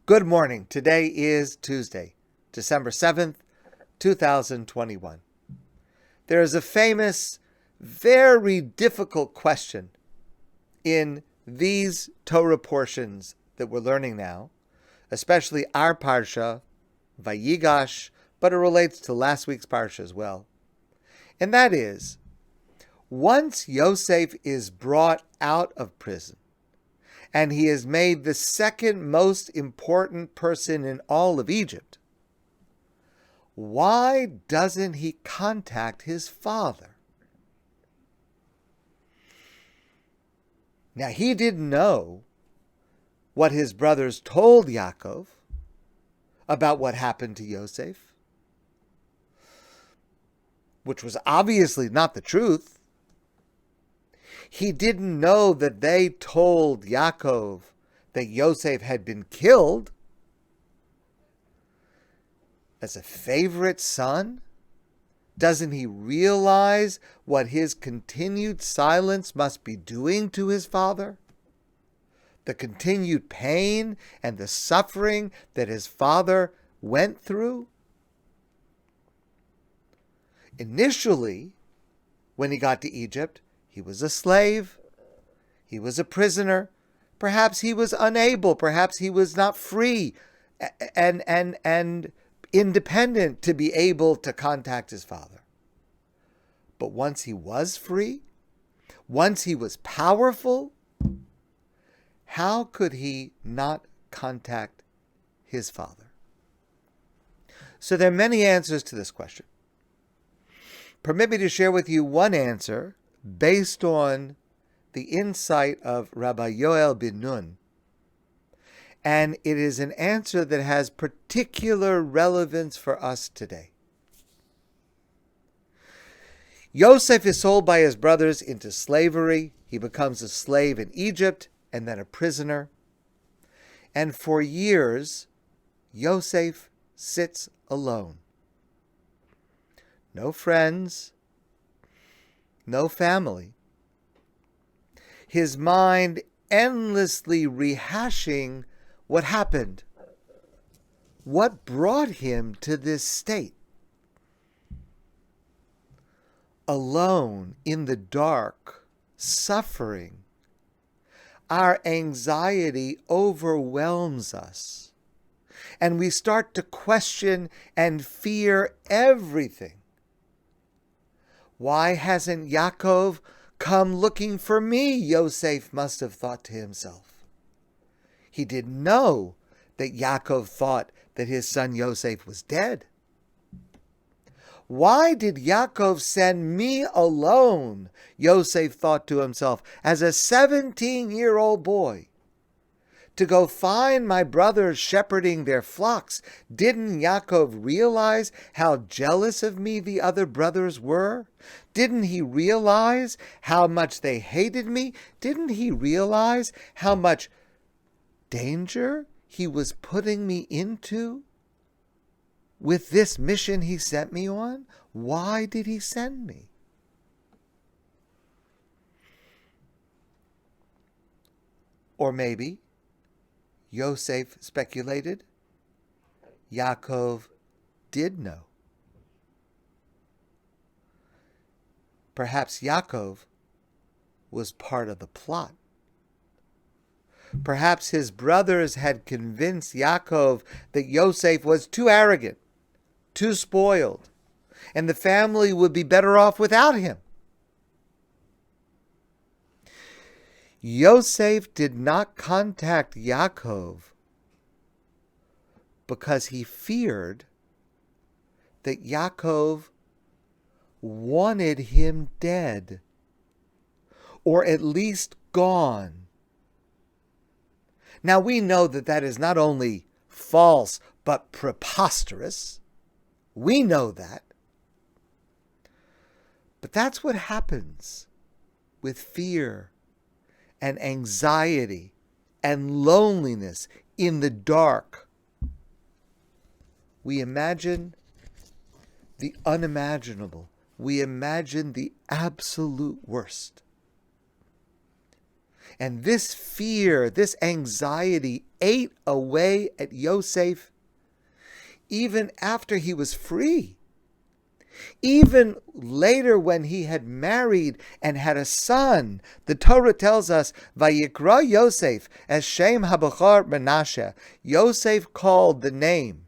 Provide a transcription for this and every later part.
Good morning. Today is Tuesday, December 7th, 2021. There is a famous, very difficult question in these Torah portions that we're learning now, especially our Parsha, Vayigash, but it relates to last week's Parsha as well. And that is, once Yosef is brought out of prison, and he is made the second most important person in all of Egypt, why doesn't he contact his father? Now, he didn't know what his brothers told Yaakov about what happened to Yosef, which was obviously not the truth. He didn't know that they told Yaakov that Yosef had been killed as a favorite son. Doesn't he realize what his continued silence must be doing to his father? The continued pain and the suffering that his father went through? Initially, when he got to Egypt, he was a slave, he was a prisoner, perhaps he was unable, perhaps he was not free and independent to be able to contact his father. But once he was free, once he was powerful, how could he not contact his father? So there are many answers to this question. Permit me to share with you one answer based on the insight of Rabbi Yoel bin Nun. And it is an answer that has particular relevance for us today. Yosef is sold by his brothers into slavery. He becomes a slave in Egypt and then a prisoner. And for years, Yosef sits alone. No friends, no family. His mind endlessly rehashing what happened. What brought him to this state? Alone, in the dark, suffering. Our anxiety overwhelms us, and we start to question and fear everything. Why hasn't Yaakov come looking for me? Yosef must have thought to himself. He didn't know that Yaakov thought that his son Yosef was dead. Why did Yaakov send me alone? Yosef thought to himself, as a 17-year-old boy, to go find my brothers shepherding their flocks. Didn't Yaakov realize how jealous of me the other brothers were? Didn't he realize how much they hated me? Didn't he realize how much danger he was putting me into with this mission he sent me on? Why did he send me? Or maybe Yosef speculated, Yaakov did know. Perhaps Yaakov was part of the plot. Perhaps his brothers had convinced Yaakov that Yosef was too arrogant, too spoiled, and the family would be better off without him. Yosef did not contact Yaakov because he feared that Yaakov wanted him dead, or at least gone. Now we know that that is not only false, but preposterous. We know that. But that's what happens with fear and anxiety and loneliness in the dark. We imagine the unimaginable. We imagine the absolute worst. And this fear, this anxiety ate away at Yosef even after he was free. Even later when he had married and had a son, the Torah tells us, Vayikra Yosef as Shem Habachar Menashe. Yosef called the name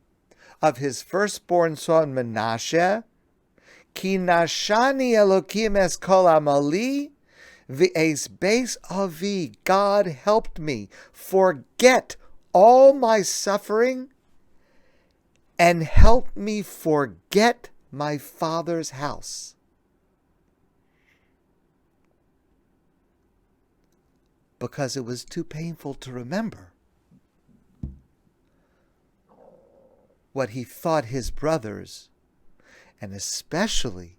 of his firstborn son Menashe, Ki nashani Elokim es kol amali, v'es beis avi. God helped me forget all my suffering and helped me forget my father's house. Because it was too painful to remember what he thought his brothers, and especially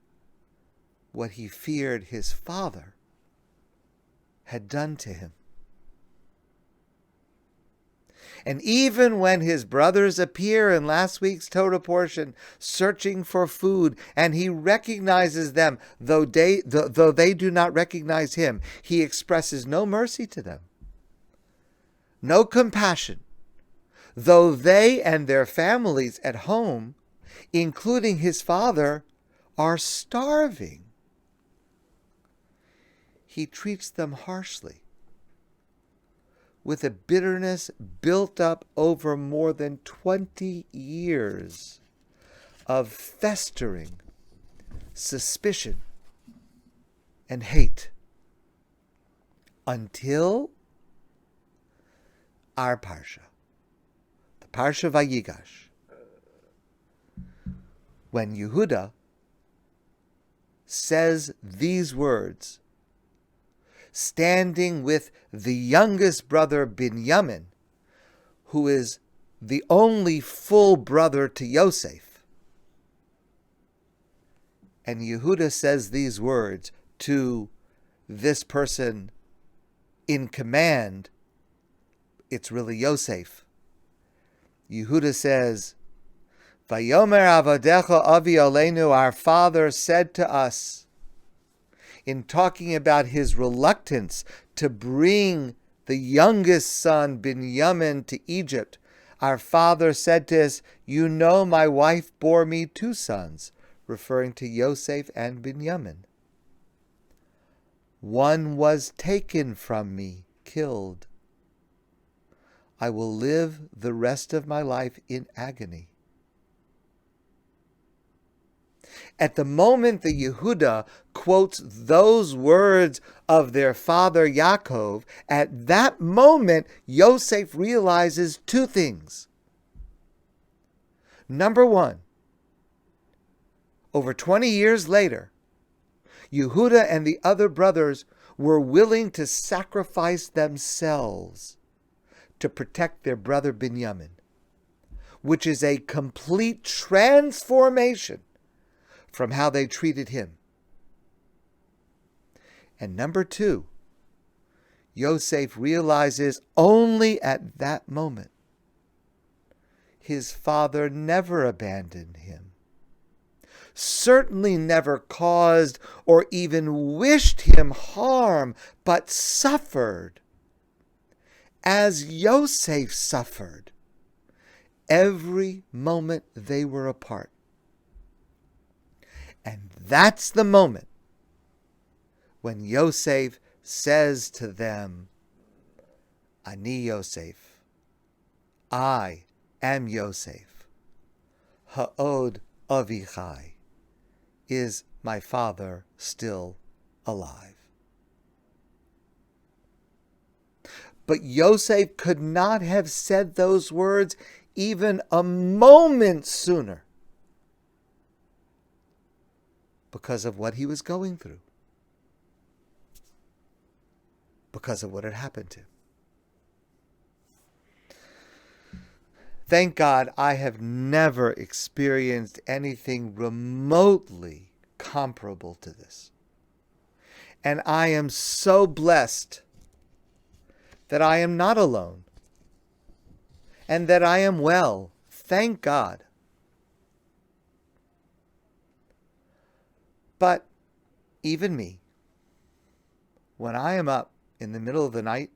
what he feared his father, had done to him. And even when his brothers appear in last week's Torah portion searching for food, and he recognizes them, though they do not recognize him, he expresses no mercy to them, no compassion, though they and their families at home, including his father, are starving. He treats them harshly, with a bitterness built up over more than 20 years of festering suspicion and hate, until our Parsha, the Parsha Vayigash, when Yehuda says these words, standing with the youngest brother Binyamin, who is the only full brother to Yosef. And Yehuda says these words to this person in command. It's really Yosef. Yehuda says, Vayomer avadecha avi aleinu, our father said to us, in talking about his reluctance to bring the youngest son, Binyamin, to Egypt, our father said to us, you know my wife bore me 2 sons, referring to Yosef and Binyamin. One was taken from me, killed. I will live the rest of my life in agony. At the moment that Yehuda quotes those words of their father Yaakov, at that moment Yosef realizes 2 things. Number 1, over 20 years later, Yehuda and the other brothers were willing to sacrifice themselves to protect their brother Binyamin, which is a complete transformation from how they treated him. And number 2, Yosef realizes only at that moment his father never abandoned him, certainly never caused or even wished him harm, but suffered as Yosef suffered every moment they were apart. And that's the moment when Yosef says to them, Ani Yosef, I am Yosef, Ha'od Avichai, is my father still alive? But Yosef could not have said those words even a moment sooner, because of what he was going through, because of what had happened to him. Thank God I have never experienced anything remotely comparable to this. And I am so blessed that I am not alone and that I am well. Thank God. But even me, when I am up in the middle of the night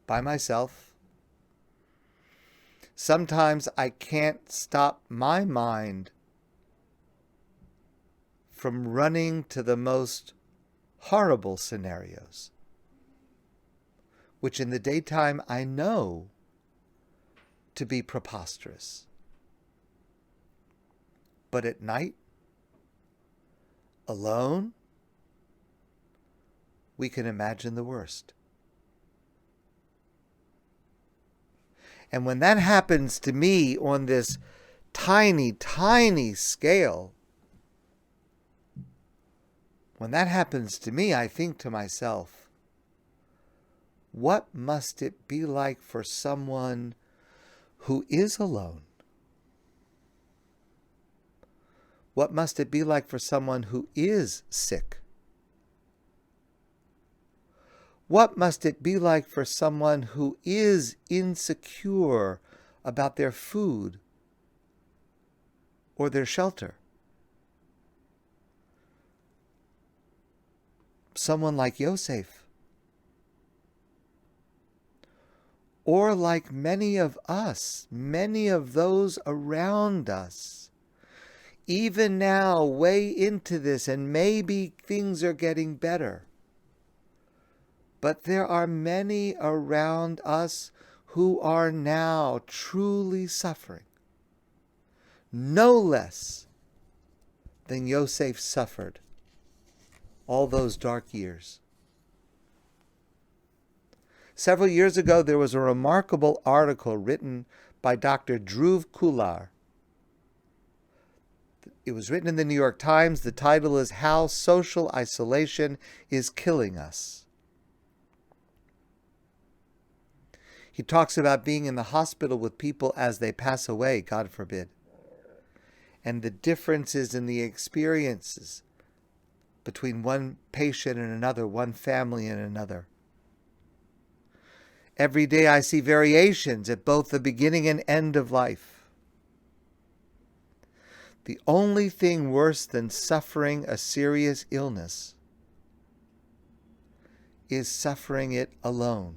by myself. Sometimes I can't stop my mind from running to the most horrible scenarios, which in the daytime I know to be preposterous. But at night, alone, we can imagine the worst. And when that happens to me on this tiny, tiny scale, when that happens to me, I think to myself, what must it be like for someone who is alone? What must it be like for someone who is sick? What must it be like for someone who is insecure about their food or their shelter? Someone like Yosef, or like many of us, many of those around us, even now, way into this, and maybe things are getting better. But there are many around us who are now truly suffering, no less than Yosef suffered all those dark years. Several years ago, there was a remarkable article written by Dr. Dhruv Kular. It was written in the New York Times. The title is How Social Isolation is Killing Us. He talks about being in the hospital with people as they pass away, God forbid, and the differences in the experiences between one patient and another, one family and another. Every day I see variations at both the beginning and end of life. The only thing worse than suffering a serious illness is suffering it alone.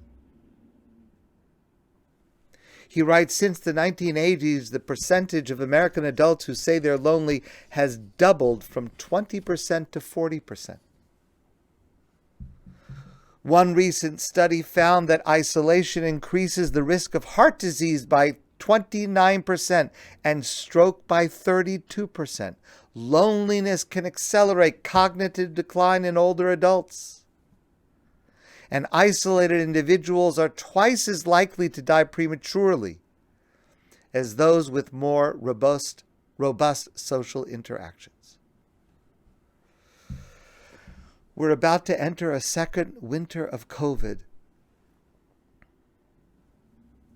He writes, since the 1980s, the percentage of American adults who say they're lonely has doubled from 20% to 40%. One recent study found that isolation increases the risk of heart disease by 29% and stroke by 32%. Loneliness can accelerate cognitive decline in older adults. And isolated individuals are twice as likely to die prematurely as those with more robust social interactions. We're about to enter a second winter of COVID.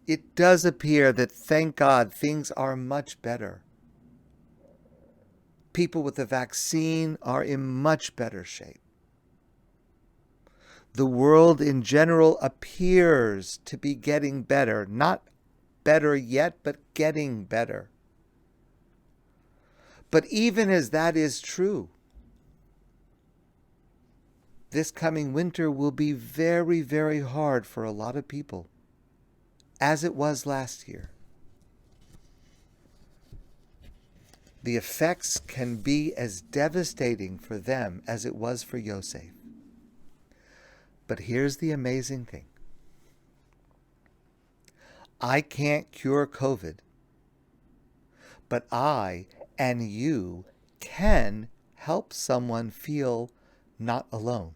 It does appear that, thank God, things are much better. People with the vaccine are in much better shape. The world in general appears to be getting better. Not better yet, but getting better. But even as that is true, this coming winter will be very, very hard for a lot of people, as it was last year. The effects can be as devastating for them as it was for Yosef. But here's the amazing thing. I can't cure COVID, but I and you can help someone feel not alone.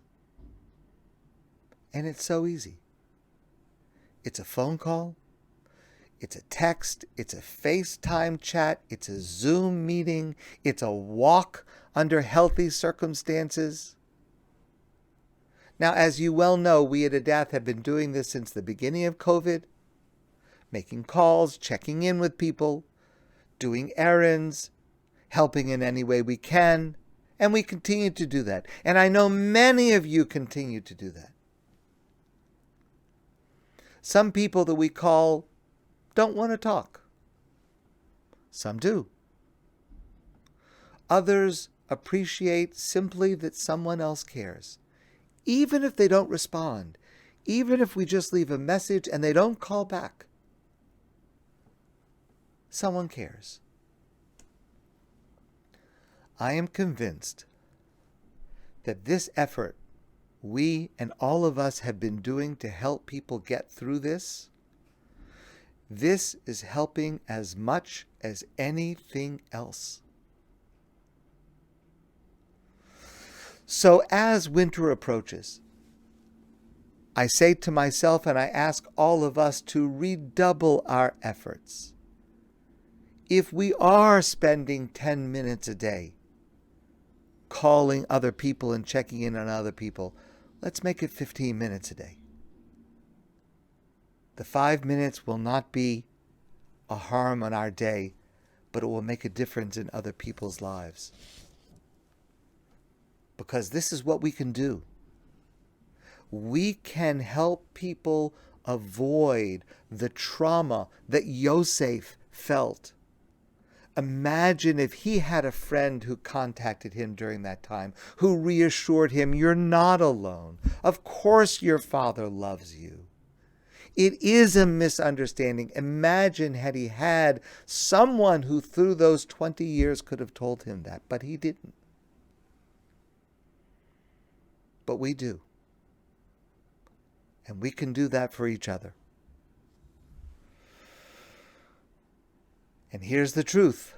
And it's so easy. It's a phone call, it's a text, it's a FaceTime chat, it's a Zoom meeting, it's a walk under healthy circumstances. Now, as you well know, we at Adath have been doing this since the beginning of COVID, making calls, checking in with people, doing errands, helping in any way we can, and we continue to do that. And I know many of you continue to do that. Some people that we call don't want to talk. Some do. Others appreciate simply that someone else cares, even if they don't respond, even if we just leave a message and they don't call back, someone cares. I am convinced that this effort we and all of us have been doing to help people get through this is helping as much as anything else. So as winter approaches, I say to myself and I ask all of us to redouble our efforts. If we are spending 10 minutes a day calling other people and checking in on other people, let's make it 15 minutes a day. The 5 minutes will not be a harm on our day, but it will make a difference in other people's lives. Because this is what we can do. We can help people avoid the trauma that Yosef felt. Imagine if he had a friend who contacted him during that time, who reassured him, you're not alone. Of course your father loves you. It is a misunderstanding. Imagine had he had someone who through those 20 years could have told him that, but he didn't. But we do. And we can do that for each other. And here's the truth.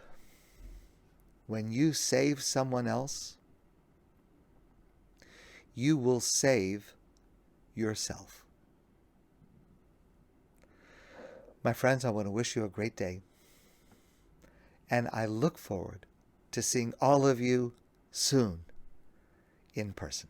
When you save someone else, you will save yourself. My friends, I want to wish you a great day. And I look forward to seeing all of you soon in person.